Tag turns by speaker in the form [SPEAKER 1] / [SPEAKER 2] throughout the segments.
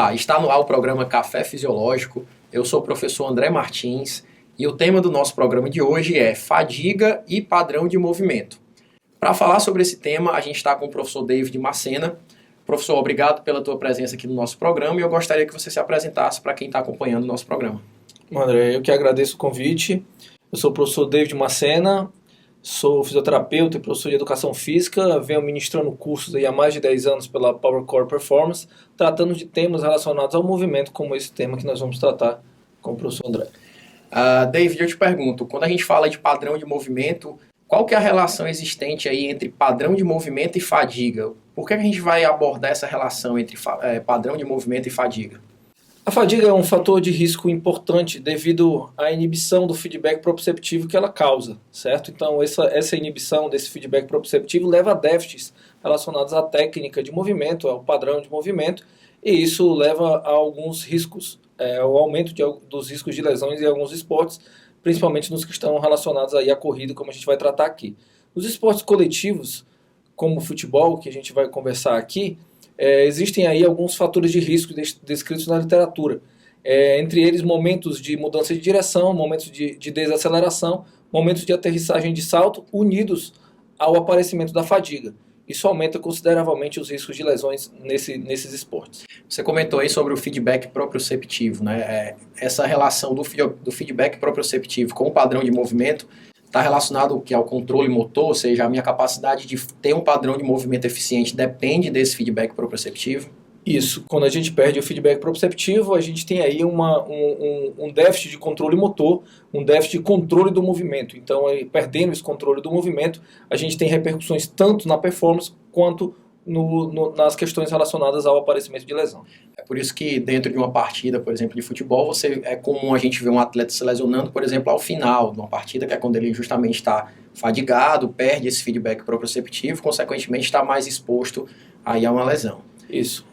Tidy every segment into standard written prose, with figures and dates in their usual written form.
[SPEAKER 1] Olá, está no ar o programa Café Fisiológico. Eu sou o professor André Martins e o tema do nosso programa de hoje é fadiga e padrão de movimento. Para falar sobre esse tema, a gente está com o professor David Macena. Professor, obrigado pela tua presença aqui no nosso programa e eu gostaria que você se apresentasse para quem está acompanhando o nosso programa.
[SPEAKER 2] André, eu que agradeço o convite. Eu sou o professor David Macena, sou fisioterapeuta e professor de educação física, venho ministrando cursos aí há mais de 10 anos pela Power Core Performance, tratando de temas relacionados ao movimento, como esse tema que nós vamos tratar com o professor André.
[SPEAKER 1] David, eu te pergunto, quando a gente fala de padrão de movimento, qual que é a relação existente aí entre padrão de movimento e fadiga? Por que a gente vai abordar essa relação entre padrão de movimento e fadiga?
[SPEAKER 2] A fadiga é um fator de risco importante devido à inibição do feedback proprioceptivo que ela causa, certo? Então, essa inibição desse feedback proprioceptivo leva a déficits relacionados à técnica de movimento, ao padrão de movimento, e isso leva a alguns riscos, ao aumento dos riscos de lesões em alguns esportes, principalmente nos que estão relacionados aí à corrida, como a gente vai tratar aqui. Nos esportes coletivos, como o futebol, que a gente vai conversar aqui, existem aí alguns fatores de risco descritos na literatura. Entre eles, momentos de mudança de direção, momentos de desaceleração, momentos de aterrissagem de salto, unidos ao aparecimento da fadiga. Isso aumenta consideravelmente os riscos de lesões nesses esportes.
[SPEAKER 1] Você comentou aí sobre o feedback proprioceptivo, né? Essa relação do feedback proprioceptivo com o padrão de movimento está relacionado ao controle motor, ou seja, a minha capacidade de ter um padrão de movimento eficiente depende desse feedback proprioceptivo?
[SPEAKER 2] Isso, quando a gente perde o feedback proprioceptivo, a gente tem aí um déficit de controle motor, um déficit de controle do movimento. Então, perdendo esse controle do movimento, a gente tem repercussões tanto na performance quanto nas questões relacionadas ao aparecimento de lesão.
[SPEAKER 1] É por isso que dentro de uma partida, por exemplo, de futebol, é comum a gente ver um atleta se lesionando, por exemplo, ao final de uma partida, que é quando ele justamente está fadigado, perde esse feedback proprioceptivo, consequentemente está mais exposto aí a uma lesão.
[SPEAKER 2] Isso.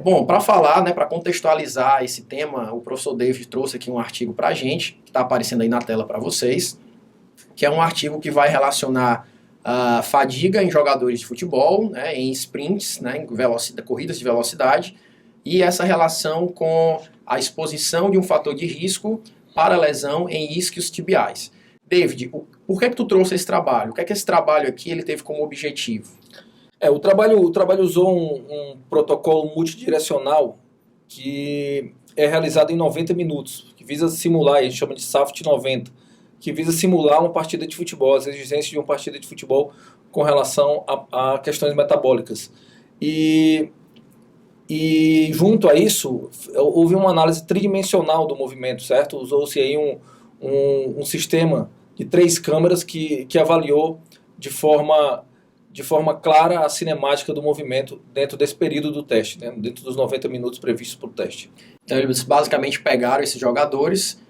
[SPEAKER 1] Bom, para falar, né, para contextualizar esse tema, o professor David trouxe aqui um artigo para a gente, que está aparecendo aí na tela para vocês, que é um artigo que vai relacionar a fadiga em jogadores de futebol, né, em sprints, né, em corridas de velocidade, e essa relação com a exposição de um fator de risco para lesão em isquios tibiais. David, por que tu trouxe esse trabalho? O que é que esse trabalho aqui ele teve como objetivo?
[SPEAKER 2] O trabalho usou um protocolo multidirecional que é realizado em 90 minutos, que visa simular, a gente chama de SAFT 90, que visa simular uma partida de futebol, as exigências de uma partida de futebol com relação a questões metabólicas. E junto a isso, houve uma análise tridimensional do movimento, certo? Usou-se aí um sistema de 3 câmeras que avaliou de forma clara a cinemática do movimento dentro desse período do teste, né? Dentro dos 90 minutos previstos para o teste.
[SPEAKER 1] Então, eles basicamente pegaram esses jogadores,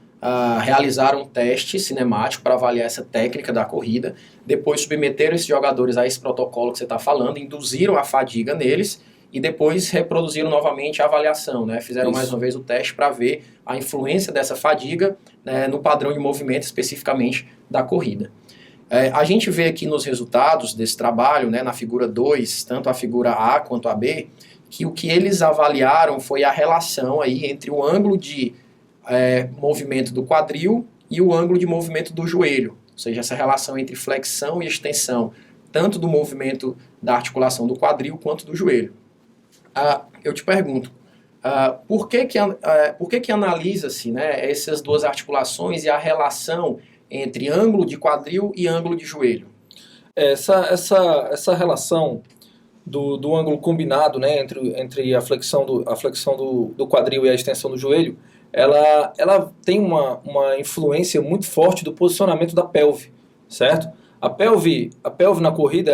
[SPEAKER 1] realizaram um teste cinemático para avaliar essa técnica da corrida, depois submeteram esses jogadores a esse protocolo que você está falando, induziram a fadiga neles e depois reproduziram novamente a avaliação, né? Fizeram mais uma vez o teste para ver a influência dessa fadiga, né, no padrão de movimento especificamente da corrida. A gente vê aqui nos resultados desse trabalho, né, na figura 2, tanto a figura A quanto a B, que o que eles avaliaram foi a relação aí entre o ângulo de movimento do quadril e o ângulo de movimento do joelho, ou seja, essa relação entre flexão e extensão, tanto do movimento da articulação do quadril quanto do joelho. Eu te pergunto, por que analisa-se, né, essas duas articulações e a relação entre ângulo de quadril e ângulo de joelho?
[SPEAKER 2] Essa relação do ângulo combinado, né, entre a flexão do quadril e a extensão do joelho, ela tem uma influência muito forte do posicionamento da pelve, certo? A pelve na corrida,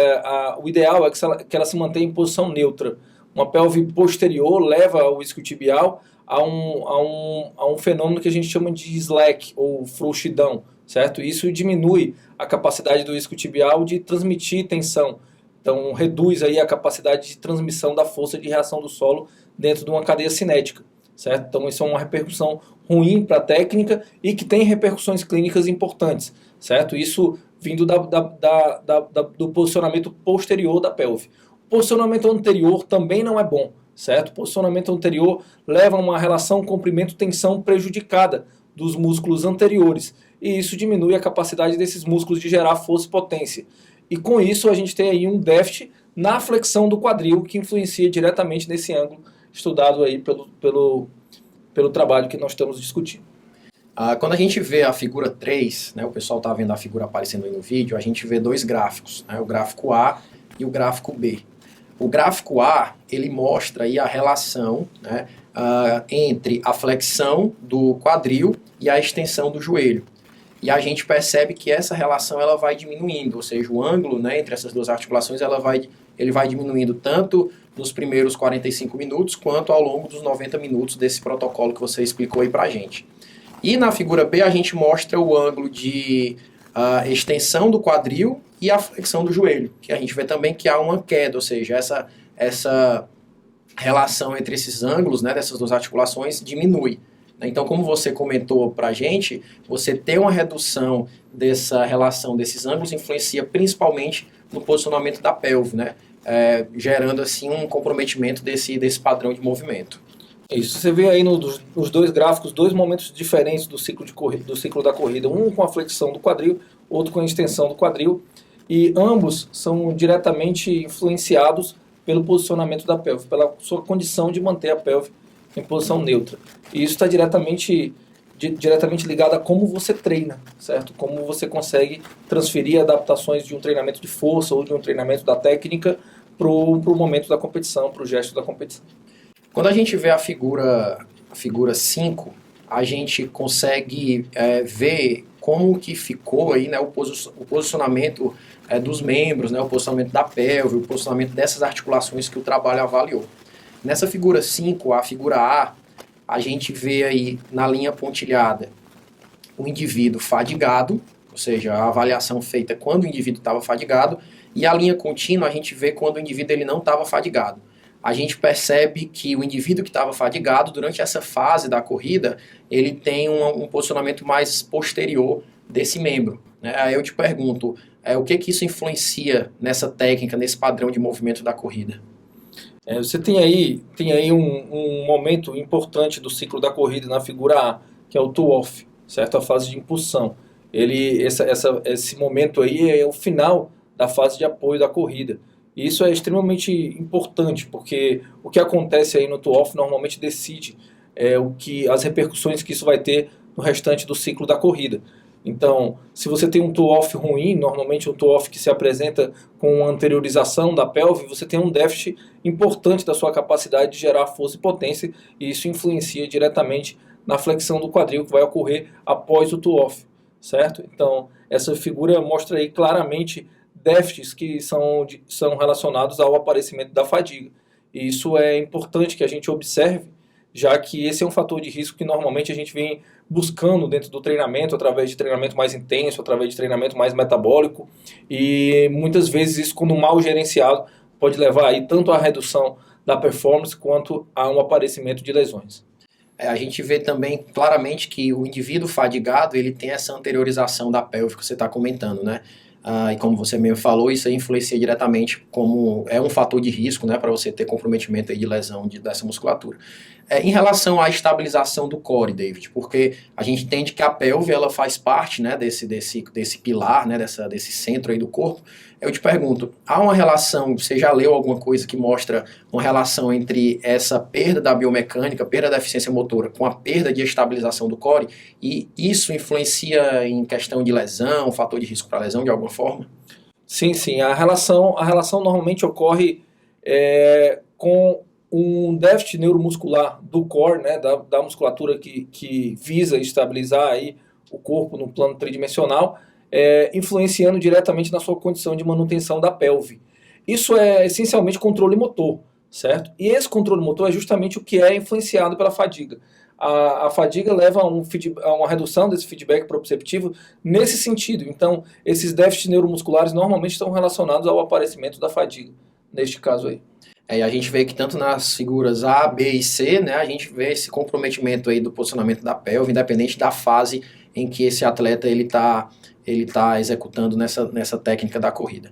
[SPEAKER 2] o ideal é que ela se mantenha em posição neutra. Uma pelve posterior leva o isquiotibial a um fenômeno que a gente chama de slack, ou frouxidão, certo? Isso diminui a capacidade do isquiotibial de transmitir tensão. Então, reduz aí a capacidade de transmissão da força de reação do solo dentro de uma cadeia cinética, certo? Então, isso é uma repercussão ruim para a técnica e que tem repercussões clínicas importantes, certo? Isso vindo do posicionamento posterior da pelve. O posicionamento anterior também não é bom, certo? O posicionamento anterior leva a uma relação comprimento-tensão prejudicada dos músculos anteriores, e isso diminui a capacidade desses músculos de gerar força e potência. E com isso a gente tem aí um déficit na flexão do quadril, que influencia diretamente nesse ângulo estudado aí pelo trabalho que nós estamos discutindo.
[SPEAKER 1] Quando a gente vê a figura 3, né, o pessoal está vendo a figura aparecendo aí no vídeo, a gente vê dois gráficos, né, o gráfico A e o gráfico B. O gráfico A, ele mostra aí a relação, né, entre a flexão do quadril e a extensão do joelho. E a gente percebe que essa relação ela vai diminuindo, ou seja, o ângulo, né, entre essas duas articulações ele vai diminuindo tanto nos primeiros 45 minutos quanto ao longo dos 90 minutos desse protocolo que você explicou aí pra gente. E na figura B a gente mostra o ângulo de extensão do quadril e a flexão do joelho, que a gente vê também que há uma queda, ou seja, essa relação entre esses ângulos, né, dessas duas articulações diminui. Então, como você comentou pra gente, você ter uma redução dessa relação desses ângulos influencia principalmente no posicionamento da pelve, né, gerando assim um comprometimento desse padrão de movimento.
[SPEAKER 2] Isso, você vê aí nos dois gráficos, dois momentos diferentes do ciclo da corrida, um com a flexão do quadril, outro com a extensão do quadril, e ambos são diretamente influenciados pelo posicionamento da pelve, pela sua condição de manter a pelve em posição neutra. E isso está diretamente ligado a como você treina, certo? Como você consegue transferir adaptações de um treinamento de força ou de um treinamento da técnica para o momento da competição, para o gesto da competição.
[SPEAKER 1] Quando a gente vê a figura 5, a gente consegue ver como que ficou aí, né, o posicionamento dos membros, né, o posicionamento da pelve, o posicionamento dessas articulações que o trabalho avaliou. Nessa figura 5, a figura A, a gente vê aí na linha pontilhada o indivíduo fadigado, ou seja, a avaliação feita quando o indivíduo estava fadigado, e a linha contínua a gente vê quando o indivíduo ele não estava fadigado. A gente percebe que o indivíduo que estava fadigado, durante essa fase da corrida, ele tem um posicionamento mais posterior desse membro, né? Aí eu te pergunto, o que isso influencia nessa técnica, nesse padrão de movimento da corrida?
[SPEAKER 2] Você tem aí um momento importante do ciclo da corrida na figura A, que é o toe-off, certo? A fase de impulsão. Esse momento aí é o final da fase de apoio da corrida. E isso é extremamente importante, porque o que acontece aí no toe-off normalmente decide as repercussões que isso vai ter no restante do ciclo da corrida. Então, se você tem um toe-off ruim, normalmente um toe-off que se apresenta com uma anteriorização da pelve, você tem um déficit importante da sua capacidade de gerar força e potência, e isso influencia diretamente na flexão do quadril que vai ocorrer após o toe-off, certo? Então, essa figura mostra aí claramente déficits que são relacionados ao aparecimento da fadiga. E isso é importante que a gente observe, já que esse é um fator de risco que normalmente a gente vem buscando dentro do treinamento, através de treinamento mais intenso, através de treinamento mais metabólico, e muitas vezes isso, quando mal gerenciado, pode levar aí tanto à redução da performance quanto a um aparecimento de lesões.
[SPEAKER 1] A gente vê também claramente que o indivíduo fadigado ele tem essa anteriorização da pelve que você está comentando, né? E como você mesmo falou, isso aí influencia diretamente como é um fator de risco, né, para você ter comprometimento aí de lesão dessa musculatura. Em relação à estabilização do core, David, porque a gente entende que a pelve ela faz parte, né, desse pilar, né, desse centro aí do corpo. Eu te pergunto, há uma relação, você já leu alguma coisa que mostra uma relação entre essa perda da biomecânica, perda da eficiência motora, com a perda de estabilização do core, e isso influencia em questão de lesão, fator de risco para lesão de alguma forma?
[SPEAKER 2] Sim. A relação normalmente ocorre com um déficit neuromuscular do core, né, da musculatura que visa estabilizar aí o corpo no plano tridimensional, influenciando diretamente na sua condição de manutenção da pelve. Isso é essencialmente controle motor, certo? E esse controle motor é justamente o que é influenciado pela fadiga. A fadiga leva a uma redução desse feedback proprioceptivo nesse sentido. Então, esses déficits neuromusculares normalmente estão relacionados ao aparecimento da fadiga, neste caso aí.
[SPEAKER 1] A gente vê que tanto nas figuras A, B e C, né, a gente vê esse comprometimento aí do posicionamento da pelve, independente da fase em que esse atleta ele tá executando nessa técnica da corrida.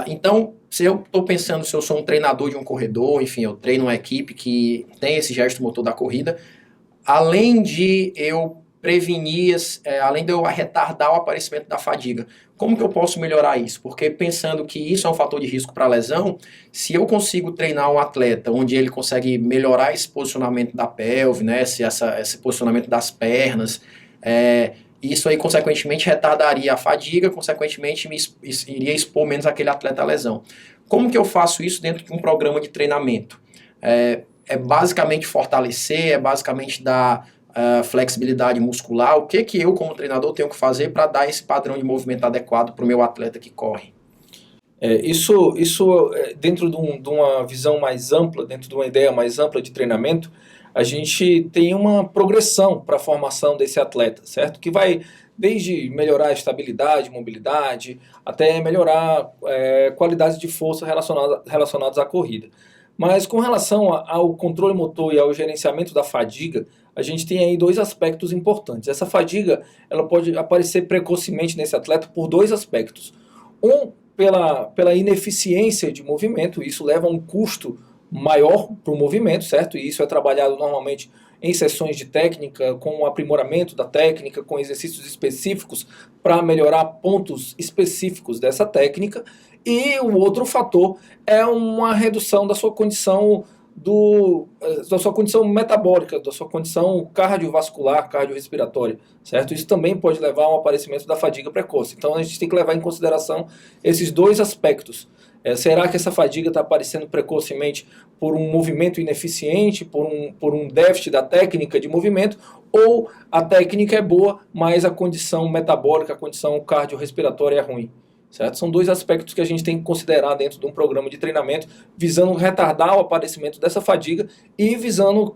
[SPEAKER 1] Então, se eu estou pensando se eu sou um treinador de um corredor, enfim, eu treino uma equipe que tem esse gesto motor da corrida, além de eu prevenir, além de eu retardar o aparecimento da fadiga, como que eu posso melhorar isso? Porque pensando que isso é um fator de risco para lesão, se eu consigo treinar um atleta onde ele consegue melhorar esse posicionamento da pelve, né, esse posicionamento das pernas, isso aí, consequentemente, retardaria a fadiga, consequentemente, iria expor menos aquele atleta à lesão. Como que eu faço isso dentro de um programa de treinamento? É basicamente fortalecer, é basicamente dar flexibilidade muscular. O que eu, como treinador, tenho que fazer para dar esse padrão de movimento adequado para o meu atleta que corre?
[SPEAKER 2] Isso dentro de uma visão mais ampla, dentro de uma ideia mais ampla de treinamento, a gente tem uma progressão para a formação desse atleta, certo? Que vai desde melhorar a estabilidade, mobilidade, até melhorar qualidades de força relacionadas à corrida. Mas com relação ao controle motor e ao gerenciamento da fadiga, a gente tem aí dois aspectos importantes. Essa fadiga ela pode aparecer precocemente nesse atleta por dois aspectos. Um, pela ineficiência de movimento, isso leva a um custo maior para o movimento, certo? E isso é trabalhado normalmente em sessões de técnica, com o aprimoramento da técnica, com exercícios específicos para melhorar pontos específicos dessa técnica. E o outro fator é uma redução da sua condição da sua condição metabólica, da sua condição cardiovascular, cardiorrespiratória, certo? Isso também pode levar ao aparecimento da fadiga precoce. Então a gente tem que levar em consideração esses dois aspectos. Será que essa fadiga está aparecendo precocemente por um movimento ineficiente, por um déficit da técnica de movimento, ou a técnica é boa, mas a condição metabólica, a condição cardiorrespiratória é ruim? Certo? São dois aspectos que a gente tem que considerar dentro de um programa de treinamento, visando retardar o aparecimento dessa fadiga e visando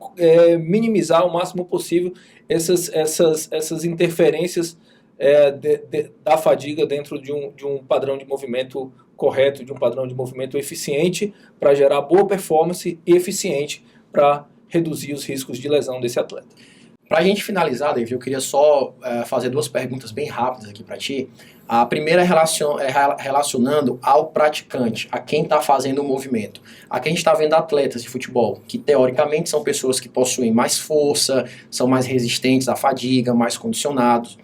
[SPEAKER 2] minimizar ao máximo possível essas interferências da fadiga dentro de um padrão de movimento correto, de um padrão de movimento eficiente para gerar boa performance e eficiente para reduzir os riscos de lesão desse atleta.
[SPEAKER 1] Para a gente finalizar, David, eu queria só fazer duas perguntas bem rápidas aqui para ti. A primeira é relacionando ao praticante, a quem está fazendo o movimento. Aqui a gente está vendo atletas de futebol, que teoricamente são pessoas que possuem mais força, são mais resistentes à fadiga, mais condicionados.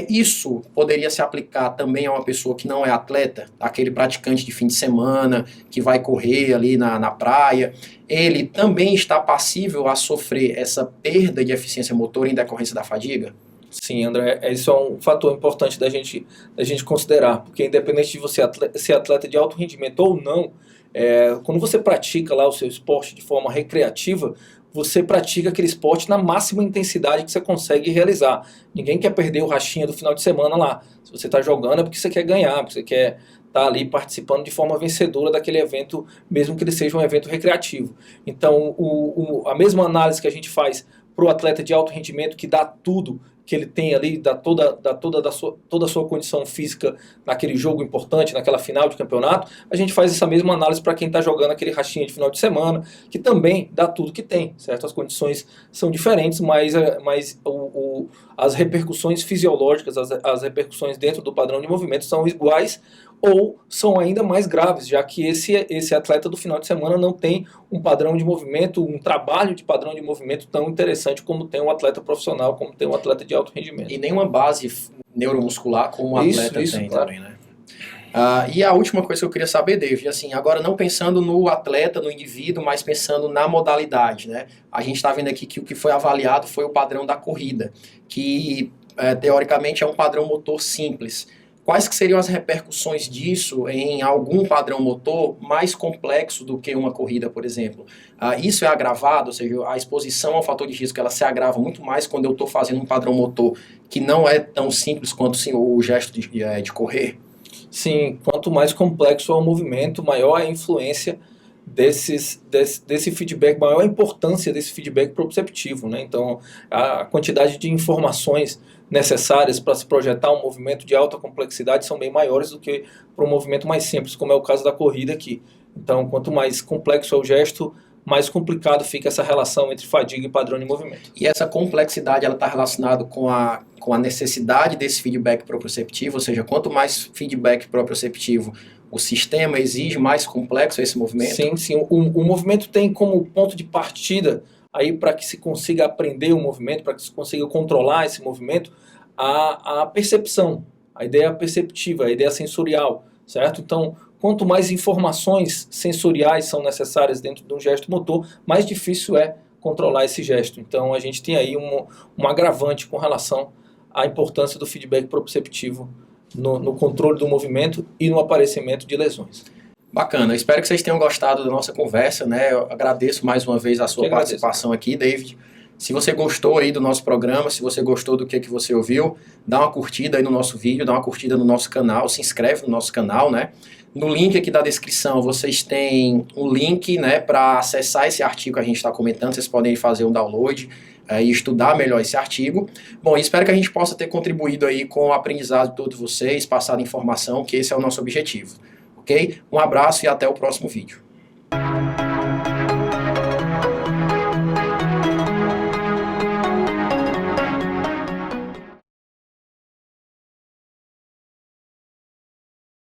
[SPEAKER 1] Isso poderia se aplicar também a uma pessoa que não é atleta, aquele praticante de fim de semana, que vai correr ali na praia. Ele também está passível a sofrer essa perda de eficiência motora em decorrência da fadiga?
[SPEAKER 2] Sim, André, isso é um fator importante da gente considerar, porque independente de você ser atleta de alto rendimento ou não, quando você pratica lá o seu esporte de forma recreativa, você pratica aquele esporte na máxima intensidade que você consegue realizar. Ninguém quer perder o rachinha do final de semana lá. Se você está jogando é porque você quer ganhar, porque você quer estar ali participando de forma vencedora daquele evento, mesmo que ele seja um evento recreativo. Então, a mesma análise que a gente faz para o atleta de alto rendimento, que dá tudo que ele tem ali, dá toda a sua condição física naquele jogo importante, naquela final de campeonato, a gente faz essa mesma análise para quem está jogando aquele rachinha de final de semana, que também dá tudo que tem, certo? As condições são diferentes, mas as repercussões fisiológicas, as repercussões dentro do padrão de movimento são iguais ou são ainda mais graves, já que esse atleta do final de semana não tem um padrão de movimento, um trabalho de padrão de movimento tão interessante como tem um atleta profissional, como tem um atleta de alto rendimento.
[SPEAKER 1] E nenhuma base neuromuscular como o atleta tem
[SPEAKER 2] claro.
[SPEAKER 1] também, né? E a última coisa que eu queria saber, David, assim, agora não pensando no atleta, no indivíduo, mas pensando na modalidade, né? A gente está vendo aqui que o que foi avaliado foi o padrão da corrida, que teoricamente é um padrão motor simples. Quais que seriam as repercussões disso em algum padrão motor mais complexo do que uma corrida, por exemplo? Isso é agravado, ou seja, a exposição ao fator de risco ela se agrava muito mais quando eu estou fazendo um padrão motor que não é tão simples quanto o gesto de correr?
[SPEAKER 2] Sim, quanto mais complexo é o movimento, maior é a influência desse feedback, maior a importância desse feedback proprioceptivo, né? Então, a quantidade de informações necessárias para se projetar um movimento de alta complexidade são bem maiores do que para um movimento mais simples, como é o caso da corrida aqui. Então, quanto mais complexo é o gesto, mais complicado fica essa relação entre fadiga e padrão de movimento.
[SPEAKER 1] E essa complexidade está relacionada com a necessidade desse feedback proprioceptivo, ou seja, quanto mais feedback proprioceptivo o sistema exige mais complexo esse movimento?
[SPEAKER 2] Sim, sim. O movimento tem como ponto de partida, aí para que se consiga aprender o movimento, para que se consiga controlar esse movimento, a percepção, a ideia perceptiva, a ideia sensorial, certo? Então, quanto mais informações sensoriais são necessárias dentro de um gesto motor, mais difícil é controlar esse gesto. Então, a gente tem aí um agravante com relação à importância do feedback proprioceptivo no controle do movimento e no aparecimento de lesões.
[SPEAKER 1] Bacana, eu espero que vocês tenham gostado da nossa conversa, né? Eu agradeço mais uma vez a sua participação aqui, David. Se você gostou aí do nosso programa, se você gostou do que você ouviu, dá uma curtida aí no nosso vídeo, dá uma curtida no nosso canal, se inscreve no nosso canal, né? No link aqui da descrição vocês têm um link, né, para acessar esse artigo que a gente está comentando, vocês podem fazer um download e estudar melhor esse artigo. Bom, espero que a gente possa ter contribuído aí com o aprendizado de todos vocês, passado informação, que esse é o nosso objetivo. Ok? Um abraço e até o próximo vídeo.